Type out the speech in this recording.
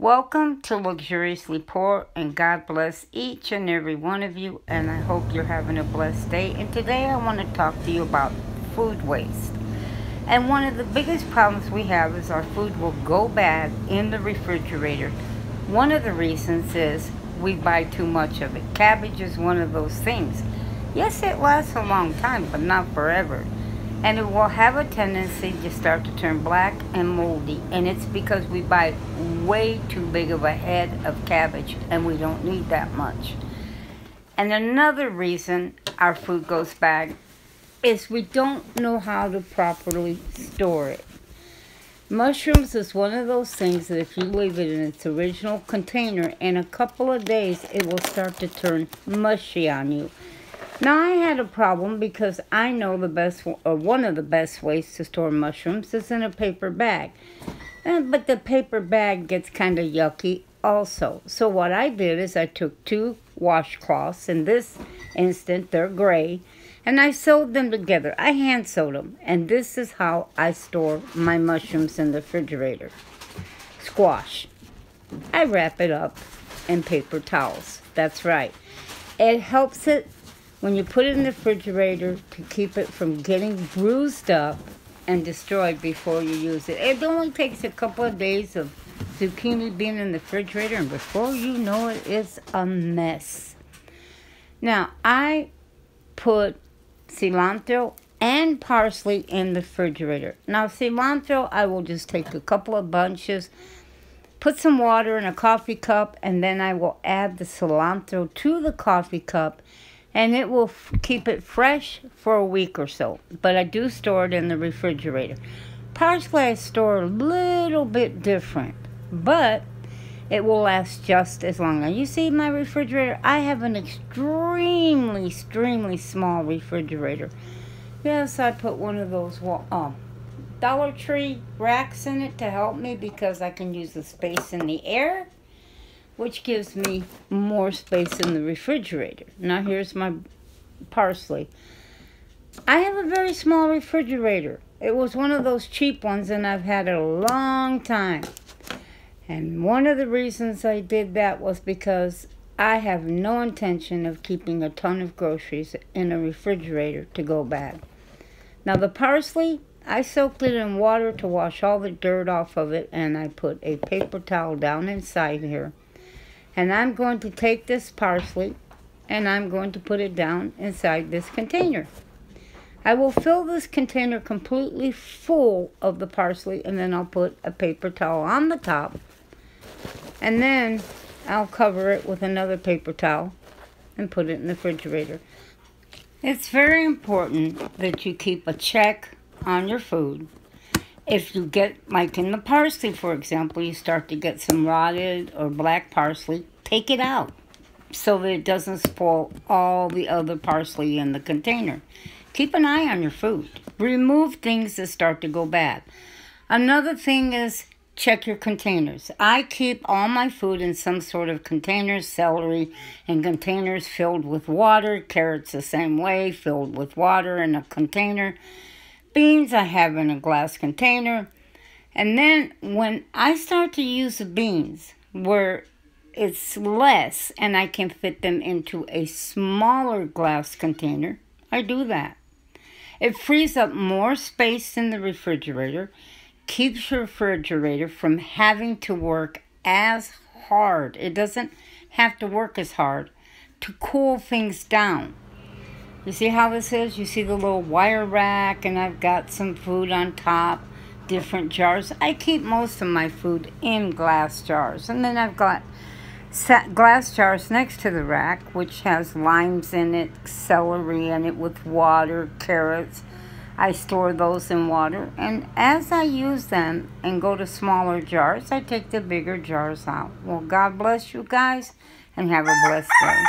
Welcome to Luxuriously Poor, and God bless each and every one of you, and I hope you're having a blessed day. And today I want to talk to you about food waste. And one of the biggest problems we have is our food will go bad in the refrigerator. One of the reasons is we buy too much of it. Cabbage is one of those things. Yes, it lasts a long time, but not forever. And it will have a tendency to start to turn black and moldy. And it's because we buy way too big of a head of cabbage, and we don't need that much. And another reason our food goes bad is we don't know how to properly store it. Mushrooms is one of those things that if you leave it in its original container, in a couple of days it will start to turn mushy on you. Now, I had a problem because I know one of the best ways to store mushrooms is in a paper bag. But the paper bag gets kind of yucky also. So what I did is I took 2 washcloths. In this instant, they're gray. And I sewed them together. I hand sewed them. And this is how I store my mushrooms in the refrigerator. Squash. I wrap it up in paper towels. That's right. It helps it when you put it in the refrigerator to keep it from getting bruised up and destroyed before you use it. It only takes a couple of days of zucchini being in the refrigerator, and before you know it, it's a mess. Now, I put cilantro and parsley in the refrigerator. Now, cilantro, I will just take a couple of bunches, put some water in a coffee cup, and then I will add the cilantro to the coffee cup, and it will keep it fresh for a week or so. But I do store it in the refrigerator. Parsley I store a little bit different, but it will last just as long. Now, you see my refrigerator? I have an extremely small refrigerator. Yes, I put one of those Dollar Tree racks in it to help me because I can use the space in the air, which gives me more space in the refrigerator. Now, here's my parsley. I have a very small refrigerator. It was one of those cheap ones, and I've had it a long time. And one of the reasons I did that was because I have no intention of keeping a ton of groceries in a refrigerator to go bad. Now, the parsley, I soaked it in water to wash all the dirt off of it, and I put a paper towel down inside here. And I'm going to take this parsley and I'm going to put it down inside this container. I will fill this container completely full of the parsley, and then I'll put a paper towel on the top. And then I'll cover it with another paper towel and put it in the refrigerator. It's very important that you keep a check on your food. If you get, like in the parsley, for example, you start to get some rotted or black parsley, take it out so that it doesn't spoil all the other parsley in the container. Keep an eye on your food. Remove things that start to go bad. Another thing is check your containers. I keep all my food in some sort of containers, celery in containers filled with water, carrots the same way, filled with water in a container. Beans I have in a glass container. And then when I start to use the beans where it's less and I can fit them into a smaller glass container, I do that. It frees up more space in the refrigerator, keeps your refrigerator from having to work as hard. It doesn't have to work as hard to cool things down. You see how this is? You see the little wire rack, and I've got some food on top, different jars. I keep most of my food in glass jars. And then I've got glass jars next to the rack, which has limes in it, celery in it with water, carrots. I store those in water. And as I use them and go to smaller jars, I take the bigger jars out. Well, God bless you guys, and have a blessed day.